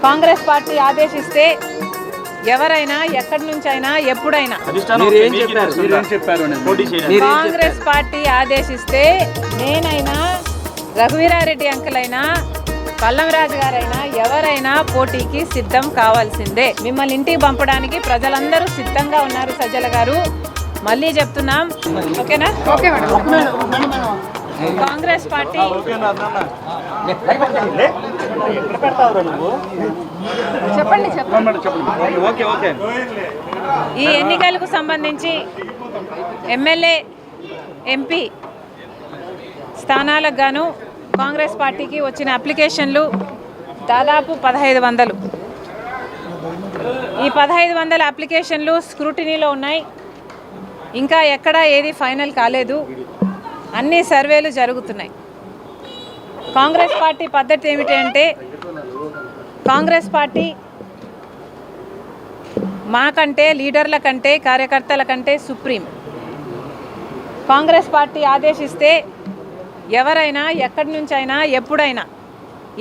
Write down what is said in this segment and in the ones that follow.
Congress party ఆదేశిస్తే ఎవరైనా ఎక్కడి నుంచి అయినా ఎప్పుడైనా కాంగ్రెస్ పార్టీ ఆదేశిస్తే నేనైనా రఘువీరారెడ్డి అంకుల్ అయినా పల్లంరాజు గారైనా ఎవరైనా పోటీకి సిద్ధం కావాల్సిందే. మిమ్మల్ని ఇంటికి పంపడానికి ప్రజలందరూ సిద్ధంగా ఉన్నారు. సజ్జల గారు మళ్ళీ చెప్తున్నాం, ఓకేనా? Okay madam. కాంగ్రెస్ పార్టీ ఈ ఎన్నికలకు సంబంధించి ఎమ్మెల్యే ఎంపీ స్థానాలకు గాను కాంగ్రెస్ పార్టీకి వచ్చిన అప్లికేషన్లు దాదాపు 1500. ఈ 1500 అప్లికేషన్లు స్క్రూటినీలో ఉన్నాయి. ఇంకా ఎక్కడా ఏది ఫైనల్ కాలేదు. అన్ని సర్వేలు జరుగుతున్నాయి. కాంగ్రెస్ పార్టీ పద్ధతి ఏమిటంటే, కాంగ్రెస్ పార్టీ మాకంటే లీడర్ల కంటే కార్యకర్తల కంటే సుప్రీం. కాంగ్రెస్ పార్టీ ఆదేశిస్తే ఎవరైనా ఎక్కడి నుంచి అయినా ఎప్పుడైనా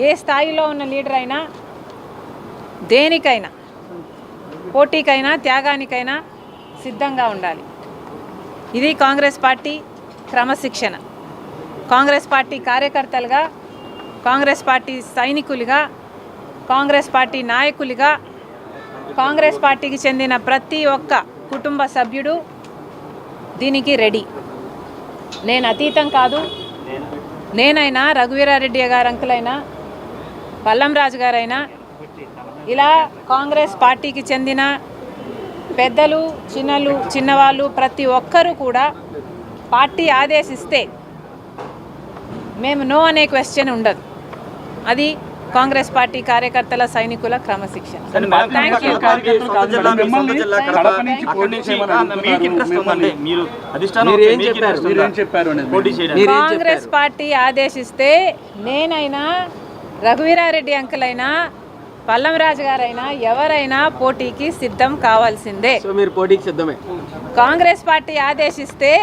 ఏ స్థాయిలో ఉన్న లీడర్ అయినా దేనికైనా పోటీకైనా త్యాగానికైనా సిద్ధంగా ఉండాలి. ఇది కాంగ్రెస్ పార్టీ క్రమశిక్షణ. కాంగ్రెస్ పార్టీ కార్యకర్తలుగా, కాంగ్రెస్ పార్టీ సైనికులుగా, కాంగ్రెస్ పార్టీ నాయకులుగా, కాంగ్రెస్ పార్టీకి చెందిన ప్రతి ఒక్క కుటుంబ సభ్యుడు దీనికి రెడీ. నేను అతీతం కాదు. నేనైనా రఘువీరారెడ్డి గారు అంకులైనా పల్లంరాజు గారైనా ఇలా కాంగ్రెస్ పార్టీకి చెందిన పెద్దలు చిన్నవాళ్ళు ప్రతి ఒక్కరూ కూడా పార్టీ ఆదేశిస్తే మేము నో అనే క్వశ్చన్ ఉండదు. అది కాంగ్రెస్ పార్టీ కార్యకర్తల సైనికుల క్రమశిక్షణ. కాంగ్రెస్ పార్టీ ఆదేశిస్తే నేనైనా రఘువీరారెడ్డి అంకుల్ అయినా పల్లంరాజు గారైనా ఎవరైనా పోటీకి సిద్ధం కావాల్సిందే. కాంగ్రెస్ పార్టీ ఆదేశిస్తే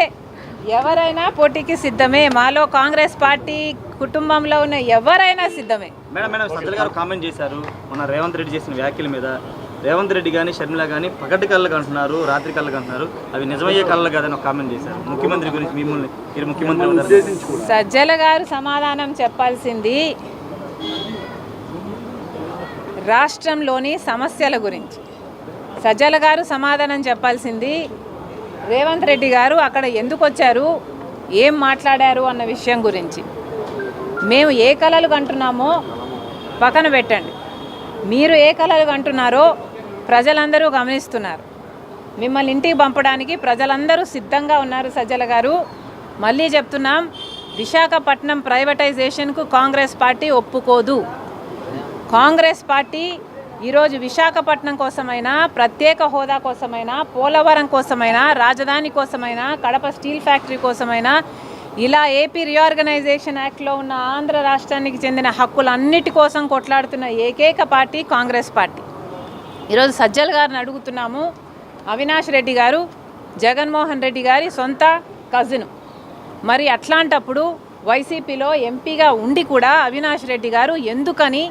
ఎవరైనా పోటీకి సిద్ధమే. మాలో కాంగ్రెస్ పార్టీ కుటుంబంలో ఉన్న ఎవరైనా సిద్ధమే. మేడం సజ్జల గారు కామెంట్ చేశారు మన రేవంత్ రెడ్డి చేసిన వ్యాఖ్యల మీద. రేవంత్ రెడ్డి కానీ షర్మిల కానీ పగటి కళ్ళకు అంటున్నారు, రాత్రి కళ్ళకు అంటున్నారు. అవి నిజమయ్యే కళ్ళ కాదని ఒక కామెంట్ చేశారు. ముఖ్యమంత్రి గురించి మీరు ముఖ్యమంత్రి సజ్జల గారు సమాధానం చెప్పాల్సింది రాష్ట్రంలోని సమస్యల గురించి. సజ్జల గారు సమాధానం చెప్పాల్సింది రేవంత్ రెడ్డి గారు అక్కడ ఎందుకు వచ్చారు, ఏం మాట్లాడారు అన్న విషయం గురించి. మేము ఏ కలలు కంటున్నామో పక్కన పెట్టండి. మీరు ఏ కలలు కంటున్నారో ప్రజలందరూ గమనిస్తున్నారు. మిమ్మల్ని ఇంటికి పంపడానికి ప్రజలందరూ సిద్ధంగా ఉన్నారు. సజ్జల గారు మళ్ళీ చెప్తున్నాం, విశాఖపట్నం ప్రైవేటైజేషన్కు కాంగ్రెస్ పార్టీ ఒప్పుకోదు. కాంగ్రెస్ పార్టీ ఈరోజు విశాఖపట్నం కోసమైనా, ప్రత్యేక హోదా కోసమైనా, పోలవరం కోసమైనా, రాజధాని కోసమైనా, కడప స్టీల్ ఫ్యాక్టరీ కోసమైనా, ఇలా ఏపీ రీఆర్గనైజేషన్ యాక్ట్లో ఉన్న ఆంధ్ర రాష్ట్రానికి చెందిన హక్కులన్నిటి కోసం కొట్లాడుతున్న ఏకైక పార్టీ కాంగ్రెస్ పార్టీ. ఈరోజు సజ్జల గారిని అడుగుతున్నాము. అవినాష్ రెడ్డి గారు జగన్మోహన్ రెడ్డి గారి సొంత కజిన్. మరి అట్లాంటప్పుడు వైసీపీలో ఎంపీగా ఉండి కూడా అవినాష్ రెడ్డి గారు ఎందుకని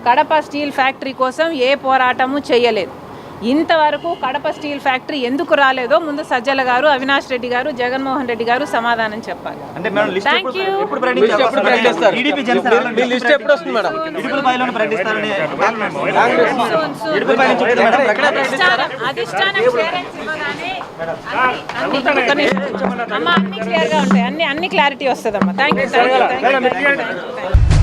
కడప స్టీల్ ఫ్యాక్టరీ కోసం ఏ పోరాటము చేయలేదు? ఇంతవరకు కడప స్టీల్ ఫ్యాక్టరీ ఎందుకు రాలేదో ముందు సజ్జల గారు, అవినాష్ రెడ్డి గారు, జగన్మోహన్ రెడ్డి గారు సమాధానం చెప్పాలి. Thank you. అధిష్టానం క్లియరెన్స్ ఇవ్వగానే అన్ని క్లియర్గా ఉంటాయి. అన్ని క్లారిటీ వస్తుందమ్మా. Thank you.